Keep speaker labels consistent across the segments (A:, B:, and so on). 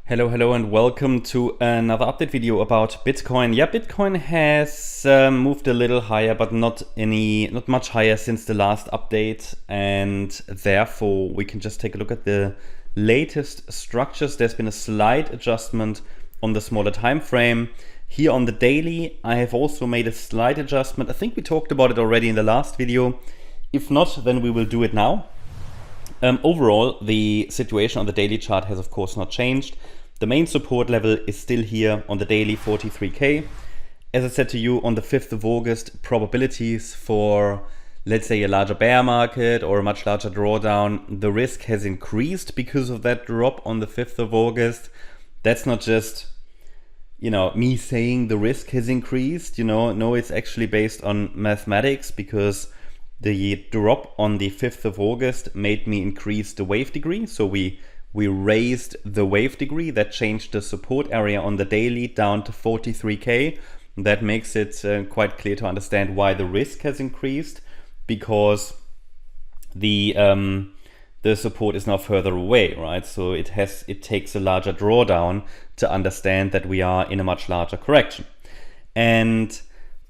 A: Hello and welcome to another update video about Bitcoin. Yeah, Bitcoin has moved a little higher, but not much higher since the last update, and therefore we can just take a look at the latest structures. There's been a slight adjustment on the smaller time frame. Here on the daily, I have also made a slight adjustment. I think we talked about it already in the last video. If not, then we will do it now. Overall, the situation on the daily chart has of course not changed. The main support level is still here on the daily 43k. As I said to you, on the 5th of August, probabilities for, let's say, a larger bear market or a much larger drawdown, the risk has increased because of that drop on the 5th of August. That's not just, me saying the risk has increased, no, it's actually based on mathematics, because the drop on the 5th of August made me increase the wave degree. So we raised the wave degree. That changed the support area on the daily down to 43k. That makes it quite clear to understand why the risk has increased, because the support is now further away, right? So it takes a larger drawdown to understand that we are in a much larger correction. And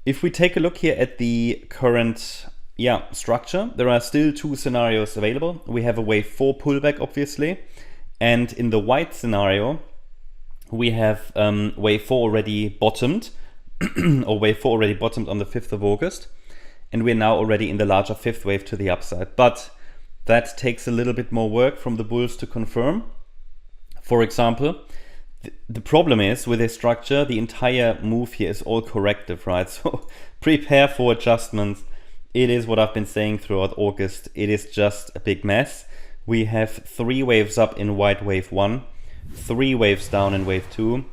A: if we take a look here at the current structure, there are still two scenarios available. We have a wave 4 pullback, obviously, and in the white scenario we have wave 4 already bottomed or wave 4 already bottomed on the 5th of August, and we're now already in the larger 5th wave to the upside. But that takes a little bit more work from the bulls to confirm. For example, the problem is with this structure, the entire move here is all corrective, right? So prepare for adjustments. It is what I've been saying throughout August. It is just a big mess. We have 3 waves up in white wave 1, 3 waves down in wave 2.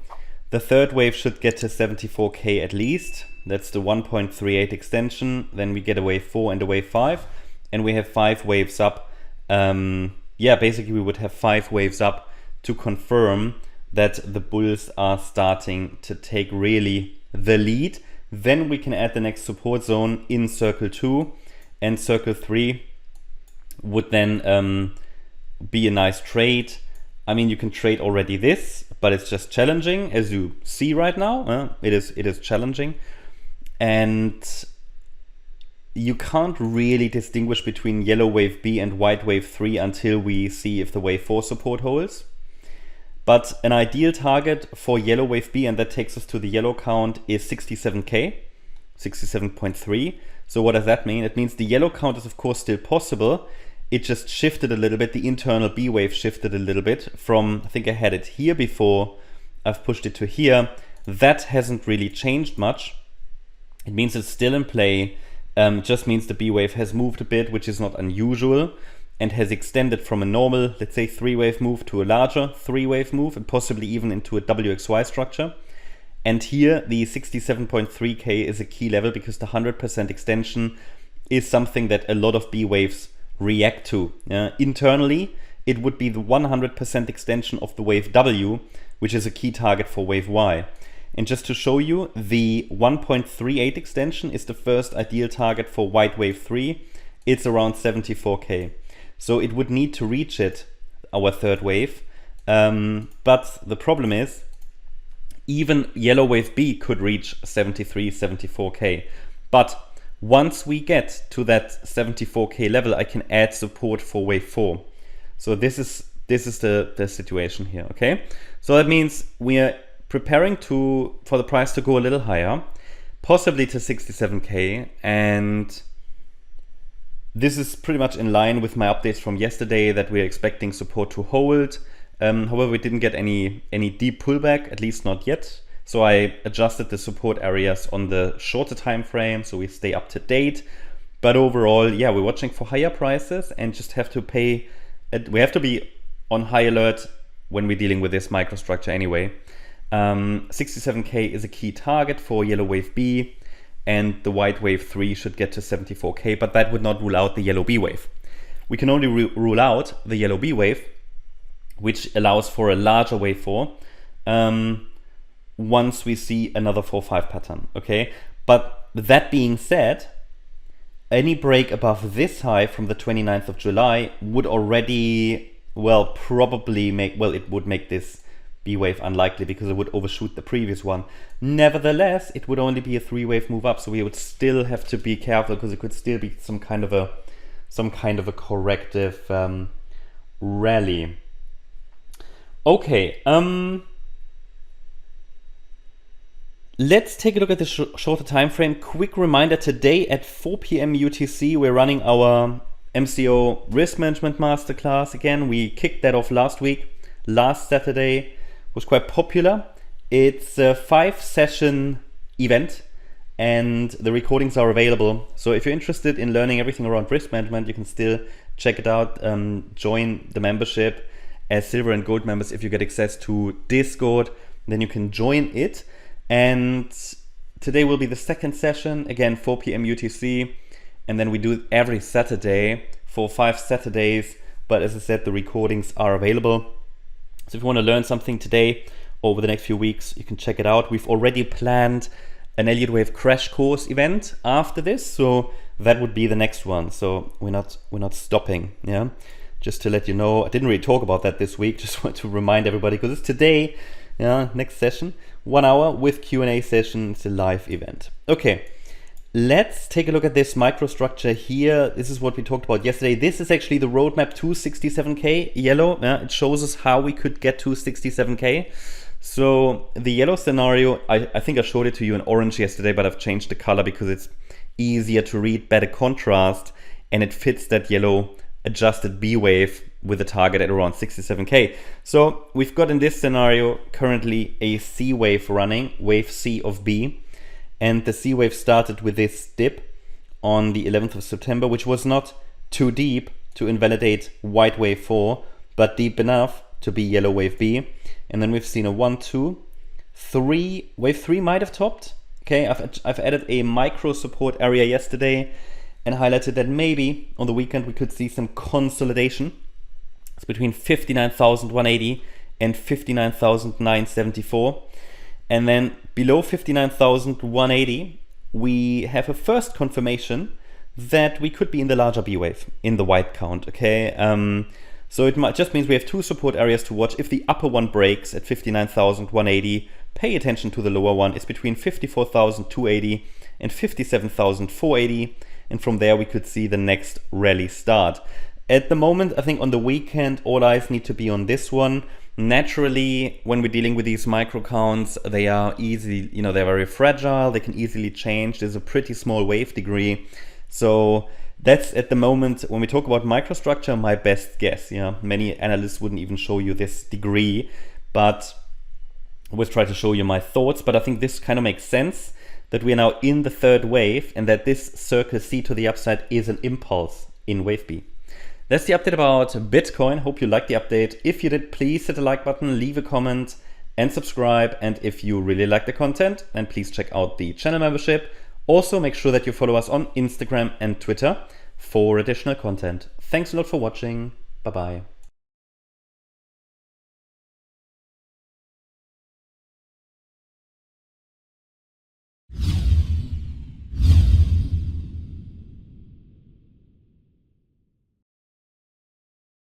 A: The third wave should get to 74k at least. That's the 1.38 extension. Then we get a wave 4 and a wave 5. And we have 5 waves up. Basically we would have 5 waves up to confirm that the bulls are starting to take really the lead. Then we can add the next support zone in circle 2, and circle 3 would then be a nice trade. I mean, you can trade already this, but it's just challenging, as you see right now. It is challenging, and you can't really distinguish between yellow wave B and white wave 3 until we see if the wave 4 support holds. But an ideal target for yellow wave B, and that takes us to the yellow count, is 67k, 67.3. So what does that mean? It means the yellow count is of course still possible. It just shifted a little bit. The internal B wave shifted a little bit from, I think I had it here before, I've pushed it to here. That hasn't really changed much. It means it's still in play. Just means the B wave has moved a bit, which is not unusual, and has extended from a normal, let's say, 3-wave move to a larger 3-wave move, and possibly even into a WXY structure. And here the 67.3k is a key level, because the 100% extension is something that a lot of B waves react to. Internally, it would be the 100% extension of the wave W, which is a key target for wave Y. And just to show you, the 1.38 extension is the first ideal target for white wave 3. It's around 74k. So it would need to reach it, our third wave. But the problem is, even yellow wave B could reach 73, 74k. But once we get to that 74k level, I can add support for wave 4. So this is the situation here, okay? So that means we are preparing for the price to go a little higher, possibly to 67k, and this is pretty much in line with my updates from yesterday that we're expecting support to hold. However, we didn't get any deep pullback, at least not yet. So I adjusted the support areas on the shorter time frame so we stay up to date. But overall, we're watching for higher prices and just have to we have to be on high alert when we're dealing with this microstructure anyway. 67k is a key target for yellow wave B, and the white wave 3 should get to 74k, but that would not rule out the yellow B wave. We can only rule out the yellow B wave, which allows for a larger wave 4, once we see another 4-5 pattern, okay? But that being said, any break above this high from the 29th of July would already, probably make, it would make this B wave unlikely because it would overshoot the previous one. Nevertheless, it would only be a 3-wave move up, so we would still have to be careful because it could still be some kind of a corrective rally. Okay, let's take a look at the shorter time frame. Quick reminder, today at 4 p.m. UTC, we're running our MCO Risk Management Masterclass again. We kicked that off last week. Last Saturday was quite popular. It's a 5-session event and the recordings are available. So if you're interested in learning everything around risk management, you can still check it out. Join the membership as silver and gold members. If you get access to Discord, then you can join it. And today will be the second session, again 4 p.m. UTC, and then we do it every Saturday for 5 Saturdays. But as I said, the recordings are available. So if you want to learn something today over the next few weeks, you can check it out. We've already planned an Elliott Wave crash course event after this, so that would be the next one. So we're not stopping, yeah. Just to let you know, I didn't really talk about that this week. Just want to remind everybody because it's today, yeah. Next session, 1 hour with Q&A session. It's a live event. Okay, let's take a look at this microstructure here. This is what we talked about yesterday. This is actually the roadmap to 67K. Yellow, yeah, it shows us how we could get to 67K. So the yellow scenario, I think I showed it to you in orange yesterday, but I've changed the color because it's easier to read, better contrast, and it fits that yellow adjusted B wave with a target at around 67K. So we've got in this scenario currently a C wave running, wave C of B, and the C wave started with this dip on the 11th of September, which was not too deep to invalidate white wave 4, but deep enough to be yellow wave B. And then we've seen a 1, 2, 3, wave 3 might have topped. Okay, I've added a micro support area yesterday and highlighted that maybe on the weekend we could see some consolidation. It's between 59,180 and 59,974. And then below 59,180, we have a first confirmation that we could be in the larger B wave, in the white count, okay? So it just means we have 2 support areas to watch. If the upper one breaks at 59,180, pay attention to the lower one. It's between 54,280 and 57,480. And from there, we could see the next rally start. At the moment, I think on the weekend, all eyes need to be on this one. Naturally, when we're dealing with these micro counts, they are easy, they're very fragile. They can easily change. There's a pretty small wave degree. So that's at the moment, when we talk about microstructure, my best guess. Yeah, many analysts wouldn't even show you this degree, but I always try to show you my thoughts. But I think this kind of makes sense that we are now in the third wave and that this circle C to the upside is an impulse in wave B. That's the update about Bitcoin. Hope you liked the update. If you did, please hit the like button, leave a comment and subscribe. And if you really like the content, then please check out the channel membership. Also, make sure that you follow us on Instagram and Twitter for additional content. Thanks a lot for watching. Bye-bye.